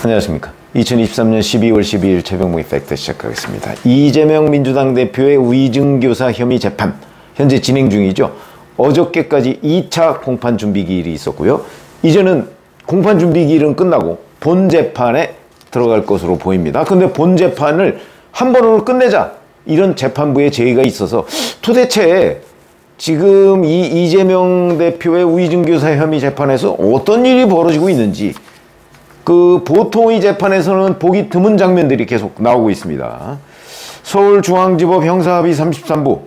안녕하십니까. 2023년 12월 12일 최병무의 팩트 시작하겠습니다. 이재명 민주당 대표의 위증교사 혐의 재판 현재 진행 중이죠. 어저께까지 2차 공판 준비기일이 있었고요. 이제는 공판 준비기일은 끝나고 본 재판에 들어갈 것으로 보입니다. 근데 본 재판을 한 번으로 끝내자, 이런 재판부의 제의가 있어서 도대체 지금 이 이재명 대표의 위증교사 혐의 재판에서 어떤 일이 벌어지고 있는지, 보통의 재판에서는 보기 드문 장면들이 계속 나오고 있습니다. 서울중앙지법 형사합의 33부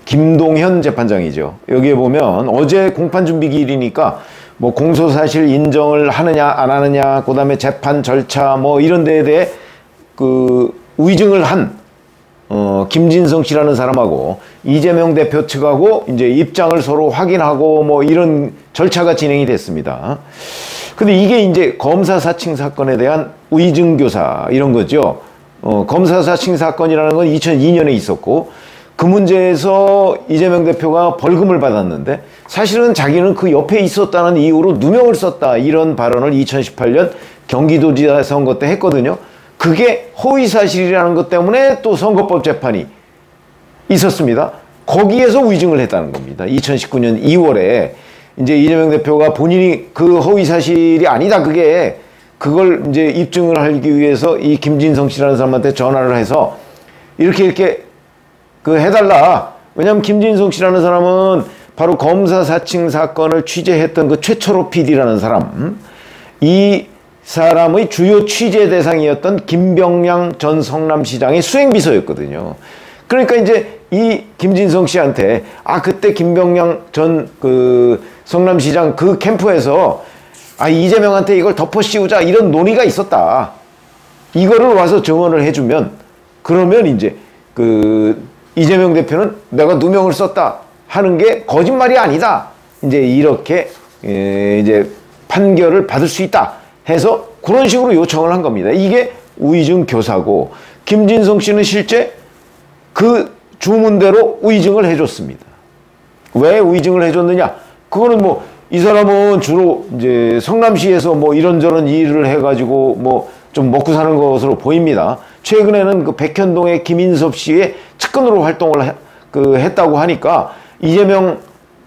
김동현 재판장이죠. 여기에 보면 어제 공판 준비 기일이니까 뭐 공소사실 인정을 하느냐 안 하느냐, 그 다음에 재판 절차 뭐 이런 데에 대해 위증을 한 김진성 씨라는 사람하고 이재명 대표 측하고 이제 입장을 서로 확인하고 뭐 이런 절차가 진행이 됐습니다. 근데 이게 이제 검사 사칭 사건에 대한 위증교사 이런 거죠. 검사 사칭 사건이라는 건 2002년에 있었고, 그 문제에서 이재명 대표가 벌금을 받았는데 사실은 자기는 그 옆에 있었다는 이유로 누명을 썼다, 이런 발언을 2018년 경기도지사 선거 때 했거든요. 그게 허위사실이라는 것 때문에 또 선거법 재판이 있었습니다. 거기에서 위증을 했다는 겁니다. 2019년 2월에 이제 이재명 대표가 본인이 그 허위사실이 아니다, 그걸 이제 입증을 하기 위해서 이 김진성 씨라는 사람한테 전화를 해서 이렇게 해달라. 왜냐면 김진성 씨라는 사람은 바로 검사 사칭 사건을 취재했던 그 최철호 PD라는 사람, 이 사람의 주요 취재 대상이었던 김병량 전 성남시장의 수행비서였거든요. 그러니까 이제 이 김진성 씨한테 그때 김병량 전 성남시장 그 캠프에서 이재명한테 이걸 덮어 씌우자, 이런 논의가 있었다. 이거를 와서 증언을 해주면, 그러면 이제 이재명 대표는 내가 누명을 썼다 하는 게 거짓말이 아니다, 이제 이렇게 이제 판결을 받을 수 있다 해서 그런 식으로 요청을 한 겁니다. 이게 위증 교사고, 김진성 씨는 실제 그 주문대로 위증을 해줬습니다. 왜 위증을 해줬느냐? 그거는 뭐 이 사람은 주로 이제 성남시에서 뭐 이런저런 일을 해가지고 뭐 좀 먹고 사는 것으로 보입니다. 최근에는 그 백현동의 김인섭 씨의 측근으로 활동을 했다고 하니까 이재명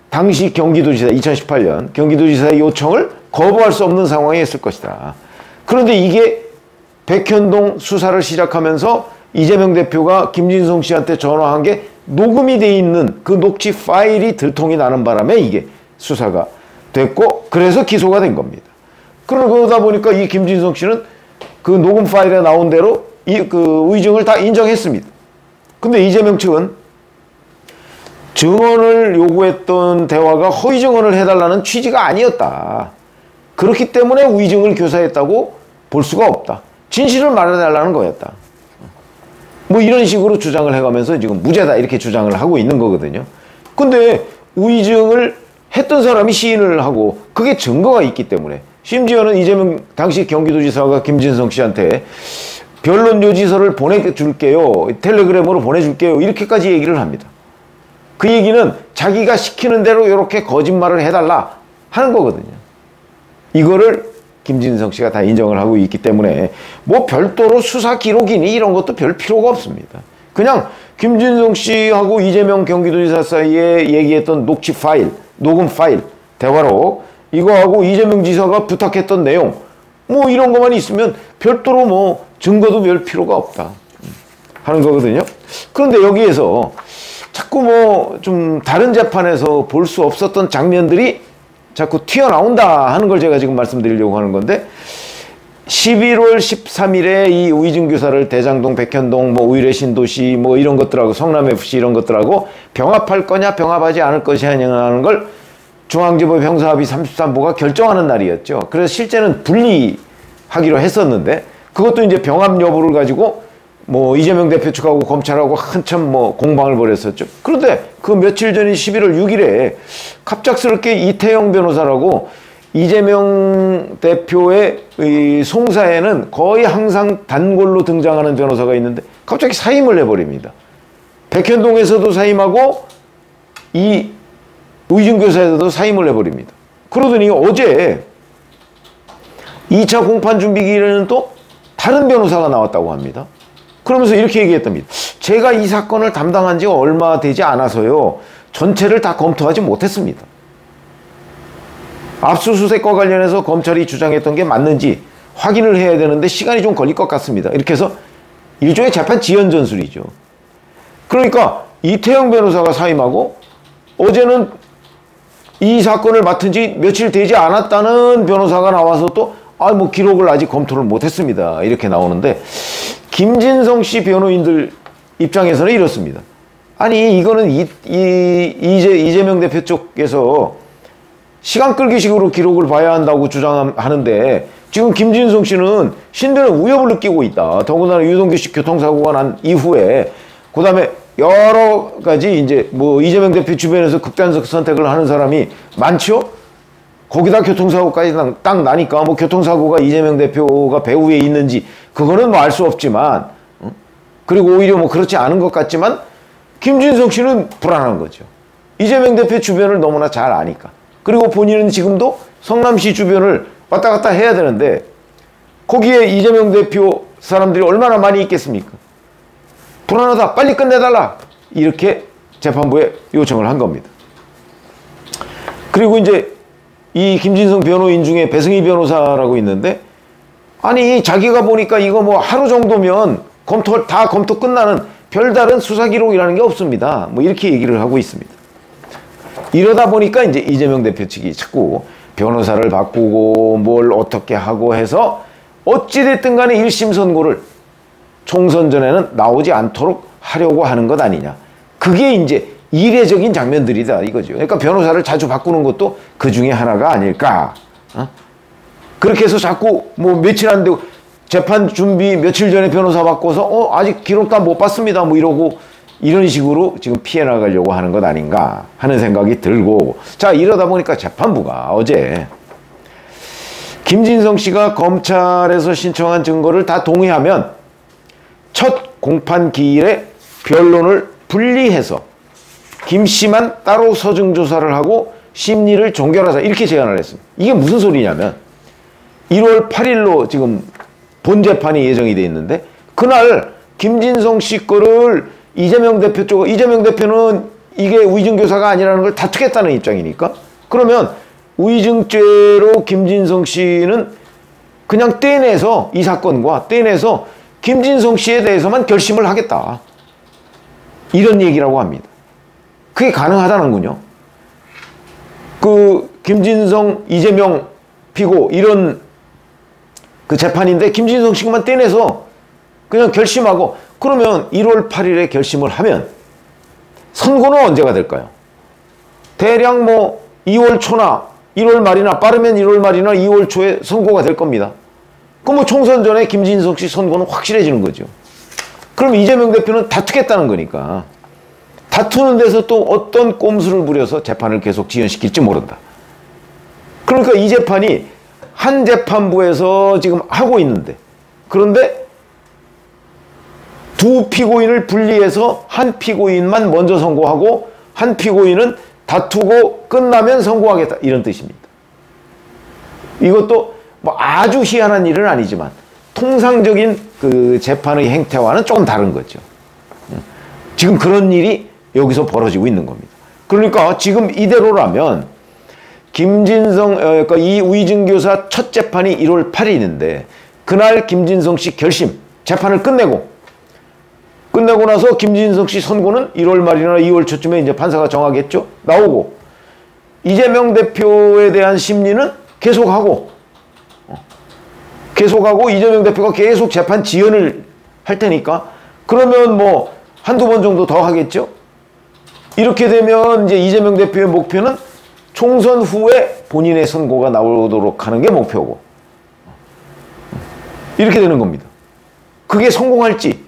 당시 경기도지사, 2018년 경기도지사의 요청을 거부할 수 없는 상황에 있을 것이다. 그런데 이게 백현동 수사를 시작하면서 이재명 대표가 김진성 씨한테 전화한 게 녹음이 돼 있는 그 녹취 파일이 들통이 나는 바람에 이게 수사가 됐고, 그래서 기소가 된 겁니다. 그러다 보니까 이 김진성 씨는 그 녹음 파일에 나온 대로 위증을 다 인정했습니다. 근데 이재명 측은 증언을 요구했던 대화가 허위 증언을 해달라는 취지가 아니었다. 그렇기 때문에 위증을 교사했다고 볼 수가 없다. 진실을 말해달라는 거였다. 뭐 이런 식으로 주장을 해가면서 지금 무죄다, 이렇게 주장을 하고 있는 거거든요. 근데 위증을 했던 사람이 시인을 하고 그게 증거가 있기 때문에, 심지어는 이재명 당시 경기도지사가 김진성 씨한테 변론 요지서를 보내줄게요, 텔레그램으로 보내줄게요, 이렇게까지 얘기를 합니다. 그 얘기는 자기가 시키는 대로 이렇게 거짓말을 해달라 하는 거거든요. 이거를 김진성 씨가 다 인정을 하고 있기 때문에 뭐 별도로 수사 기록이니 이런 것도 별 필요가 없습니다. 그냥 김진성 씨하고 이재명 경기도지사 사이에 얘기했던 녹취 파일, 녹음 파일, 대화록, 이거하고 이재명 지사가 부탁했던 내용, 뭐 이런 것만 있으면 별도로 뭐 증거도 별 필요가 없다 하는 거거든요. 그런데 여기에서 자꾸 뭐 좀 다른 재판에서 볼 수 없었던 장면들이 자꾸 튀어나온다 하는 걸 제가 지금 말씀드리려고 하는 건데, 11월 13일에 이 위증교사를 대장동, 백현동, 뭐 의뢰신도시 뭐 이런 것들하고 성남FC 이런 것들하고 병합할 거냐 병합하지 않을 것이냐 하는 걸 중앙지법 형사합의 33부가 결정하는 날이었죠. 그래서 실제는 분리하기로 했었는데, 그것도 이제 병합 여부를 가지고 뭐 이재명 대표 측하고 검찰하고 한참 뭐 공방을 벌였었죠. 그런데 그 며칠 전인 11월 6일에 갑작스럽게 이태영 변호사라고 이재명 대표의 이 송사에는 거의 항상 단골로 등장하는 변호사가 있는데 갑자기 사임을 해버립니다. 백현동에서도 사임하고 이 위증교사에서도 사임을 해버립니다. 그러더니 어제 2차 공판 준비 기일에는 또 다른 변호사가 나왔다고 합니다. 그러면서 이렇게 얘기했답니다. 제가 이 사건을 담당한 지가 얼마 되지 않아서요, 전체를 다 검토하지 못했습니다. 압수수색과 관련해서 검찰이 주장했던 게 맞는지 확인을 해야 되는데 시간이 좀 걸릴 것 같습니다. 이렇게 해서 일종의 재판 지연 전술이죠. 그러니까 이태영 변호사가 사임하고 어제는 이 사건을 맡은 지 며칠 되지 않았다는 변호사가 나와서 또 뭐 기록을 아직 검토를 못했습니다. 이렇게 나오는데, 김진성 씨 변호인들 입장에서는 이렇습니다. 아니, 이거는 이재명 대표 쪽에서 시간 끌기식으로 기록을 봐야 한다고 주장하는데, 지금 김진성 씨는 신변의 위협을 느끼고 있다. 더군다나 유동규 씨 교통사고가 난 이후에, 그 다음에 여러 가지 이제 뭐 이재명 대표 주변에서 극단적 선택을 하는 사람이 많죠? 거기다 교통사고까지 딱 나니까 뭐 교통사고가 이재명 대표가 배후에 있는지 그거는 뭐 알 수 없지만, 그리고 오히려 뭐 그렇지 않은 것 같지만 김진성 씨는 불안한 거죠. 이재명 대표 주변을 너무나 잘 아니까. 그리고 본인은 지금도 성남시 주변을 왔다 갔다 해야 되는데 거기에 이재명 대표 사람들이 얼마나 많이 있겠습니까? 불안하다, 빨리 끝내달라, 이렇게 재판부에 요청을 한 겁니다. 그리고 이제 이 김진성 변호인 중에 배승희 변호사라고 있는데, 아니 자기가 보니까 이거 뭐 하루 정도면 다 검토 끝나는 별다른 수사 기록이라는 게 없습니다. 뭐 이렇게 얘기를 하고 있습니다. 이러다 보니까 이제 이재명 대표 측이 자꾸 변호사를 바꾸고 뭘 어떻게 하고 해서 어찌됐든 간에 1심 선고를 총선 전에는 나오지 않도록 하려고 하는 것 아니냐. 그게 이제 이례적인 장면들이다 이거죠. 그러니까 변호사를 자주 바꾸는 것도 그 중에 하나가 아닐까. 그렇게 해서 자꾸 뭐 며칠 안 되고 재판 준비 며칠 전에 변호사 바꿔서 아직 기록 다 못 봤습니다 뭐 이러고, 이런 식으로 지금 피해 나가려고 하는 것 아닌가 하는 생각이 들고, 자, 이러다 보니까 재판부가 어제 김진성 씨가 검찰에서 신청한 증거를 다 동의하면 첫 공판 기일에 변론을 분리해서 김 씨만 따로 서증 조사를 하고 심리를 종결하자, 이렇게 제안을 했습니다. 이게 무슨 소리냐면 1월 8일로 지금 본 재판이 예정이 돼 있는데, 그날 김진성 씨 거를 이재명 대표는 이게 위증교사가 아니라는 걸 다투겠다는 입장이니까, 그러면 위증죄로 김진성 씨는 그냥 떼내서, 이 사건과 떼내서 김진성 씨에 대해서만 결심을 하겠다, 이런 얘기라고 합니다. 그게 가능하다는군요. 그 김진성, 이재명 피고 이런 그 재판인데 김진성 씨만 떼내서 그냥 결심하고, 그러면 1월 8일에 결심을 하면 선고는 언제가 될까요? 대략 뭐 2월 초나 1월 말이나, 빠르면 1월 말이나 2월 초에 선고가 될 겁니다. 그럼 뭐 총선 전에 김진성 씨 선고는 확실해지는 거죠. 그럼 이재명 대표는 다투겠다는 거니까, 다투는 데서 또 어떤 꼼수를 부려서 재판을 계속 지연시킬지 모른다. 그러니까 이 재판이 한 재판부에서 지금 하고 있는데, 그런데 두 피고인을 분리해서 한 피고인만 먼저 선고하고 한 피고인은 다투고 끝나면 선고하겠다, 이런 뜻입니다. 이것도 뭐 아주 희한한 일은 아니지만 통상적인 그 재판의 행태와는 조금 다른 거죠. 지금 그런 일이 여기서 벌어지고 있는 겁니다. 그러니까 지금 이대로라면 김진성, 그러니까 이 위증교사 첫 재판이 1월 8일인데 그날 김진성 씨 결심, 재판을 끝내고 나서 김진성 씨 선고는 1월 말이나 2월 초쯤에 이제 판사가 정하겠죠. 나오고 이재명 대표에 대한 심리는 계속하고 이재명 대표가 계속 재판 지연을 할 테니까, 그러면 뭐 한두 번 정도 더 하겠죠. 이렇게 되면 이제 이재명 대표의 목표는 총선 후에 본인의 선고가 나오도록 하는 게 목표고, 이렇게 되는 겁니다. 그게 성공할지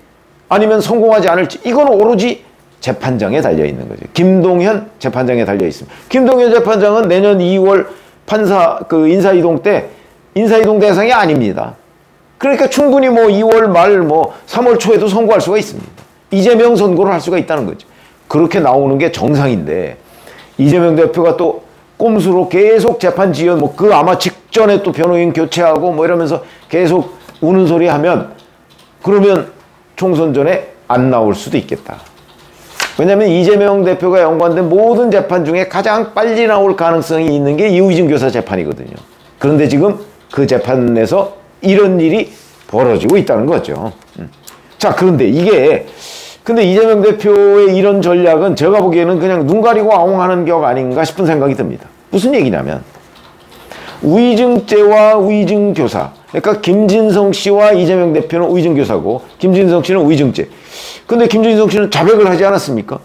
아니면 성공하지 않을지, 이건 오로지 재판장에 달려 있는 거죠. 김동현 재판장에 달려 있습니다. 김동현 재판장은 내년 2월 판사 그 인사이동 때 인사이동 대상이 아닙니다. 그러니까 충분히 뭐 2월 말 뭐 3월 초에도 선고할 수가 있습니다. 이재명 선고를 할 수가 있다는 거죠. 그렇게 나오는 게 정상인데, 이재명 대표가 또 꼼수로 계속 재판 지연, 뭐 그 아마 직전에 또 변호인 교체하고 뭐 이러면서 계속 우는 소리 하면 그러면 총선 전에 안 나올 수도 있겠다. 왜냐하면 이재명 대표가 연관된 모든 재판 중에 가장 빨리 나올 가능성이 있는 게 이휘진 교사 재판이거든요. 그런데 지금 그 재판에서 이런 일이 벌어지고 있다는 거죠. 자, 그런데 근데 이재명 대표의 이런 전략은 제가 보기에는 그냥 눈 가리고 아웅하는 격 아닌가 싶은 생각이 듭니다. 무슨 얘기냐면 우의증죄와 우의증교사, 그러니까 김진성 씨와 이재명 대표는 우의증교사고 김진성 씨는 우의증죄. 근데 김진성 씨는 자백을 하지 않았습니까?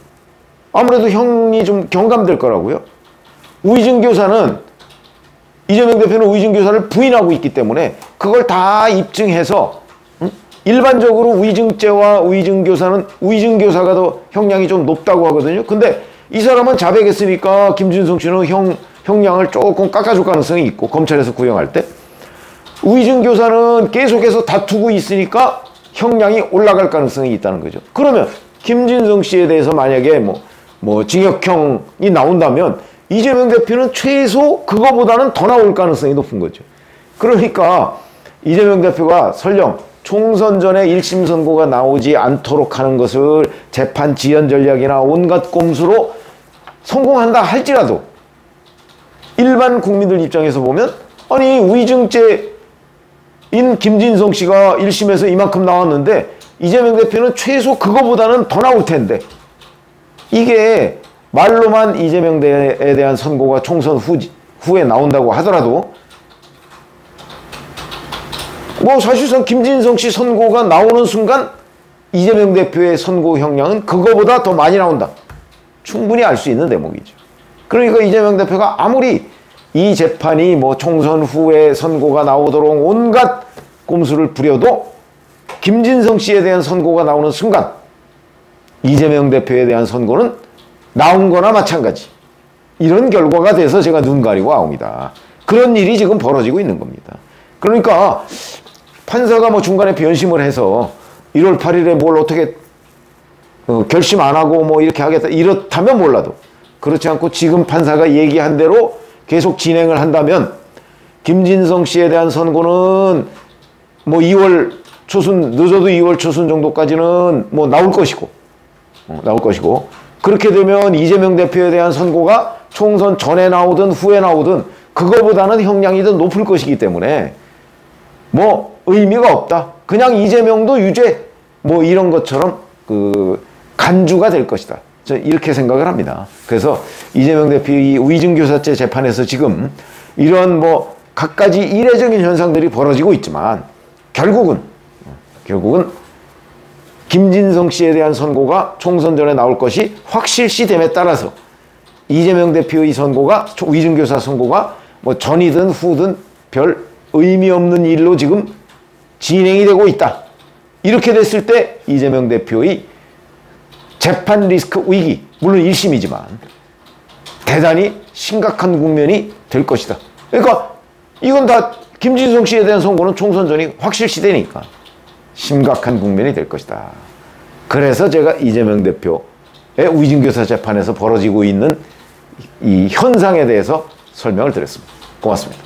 아무래도 형이 좀 경감될 거라고요. 우의증교사는 이재명 대표는 우의증교사를 부인하고 있기 때문에 그걸 다 입증해서 일반적으로 우의증죄와 우의증교사는 우의증교사가 더 형량이 좀 높다고 하거든요. 근데 이 사람은 자백했으니까 김진성 씨는 형량을 조금 깎아줄 가능성이 있고 검찰에서 구형할 때 우의증교사는 계속해서 다투고 있으니까 형량이 올라갈 가능성이 있다는 거죠. 그러면 김진성 씨에 대해서 만약에 뭐 징역형이 나온다면 이재명 대표는 최소 그거보다는 더 나올 가능성이 높은 거죠. 그러니까 이재명 대표가 설령 총선 전에 1심 선고가 나오지 않도록 하는 것을 재판 지연 전략이나 온갖 꼼수로 성공한다 할지라도 일반 국민들 입장에서 보면 아니 우의증죄인 김진성 씨가 1심에서 이만큼 나왔는데 이재명 대표는 최소 그거보다는 더 나올 텐데 이게 말로만 이재명 대에 대한 선고가 총선 후에 나온다고 하더라도 뭐 사실상 김진성 씨 선고가 나오는 순간 이재명 대표의 선고 형량은 그거보다 더 많이 나온다. 충분히 알 수 있는 대목이죠. 그러니까 이재명 대표가 아무리 이 재판이 뭐 총선 후에 선고가 나오도록 온갖 꼼수를 부려도 김진성 씨에 대한 선고가 나오는 순간 이재명 대표에 대한 선고는 나온 거나 마찬가지. 이런 결과가 돼서 제가 눈 가리고 아옵니다. 그런 일이 지금 벌어지고 있는 겁니다. 그러니까 판사가 뭐 중간에 변심을 해서 1월 8일에 뭘 어떻게 결심 안 하고 뭐 이렇게 하겠다 이렇다면 몰라도 그렇지 않고 지금 판사가 얘기한 대로 계속 진행을 한다면 김진성 씨에 대한 선고는 뭐 2월 초순 늦어도 2월 초순 정도까지는 뭐 나올 것이고 그렇게 되면 이재명 대표에 대한 선고가 총선 전에 나오든 후에 나오든 그거보다는 형량이 더 높을 것이기 때문에 뭐 의미가 없다. 그냥 이재명도 유죄 뭐 이런 것처럼 간주가 될 것이다. 저 이렇게 생각을 합니다. 그래서 이재명 대표의 우의증교사죄 재판에서 지금 이런 뭐 갖가지 이례적인 현상들이 벌어지고 있지만 결국은 김진성 씨에 대한 선고가 총선 전에 나올 것이 확실시됨에 따라서 이재명 대표의 선고가 우의증교사 선고가 뭐 전이든 후든 별 의미 없는 일로 지금 진행이 되고 있다. 이렇게 됐을 때 이재명 대표의 재판 리스크 위기, 물론 1심이지만 대단히 심각한 국면이 될 것이다. 그러니까 이건 다 김진성 씨에 대한 선고는 총선 전이 확실시되니까 심각한 국면이 될 것이다. 그래서 제가 이재명 대표의 우의증교사 재판에서 벌어지고 있는 이 현상에 대해서 설명을 드렸습니다. 고맙습니다.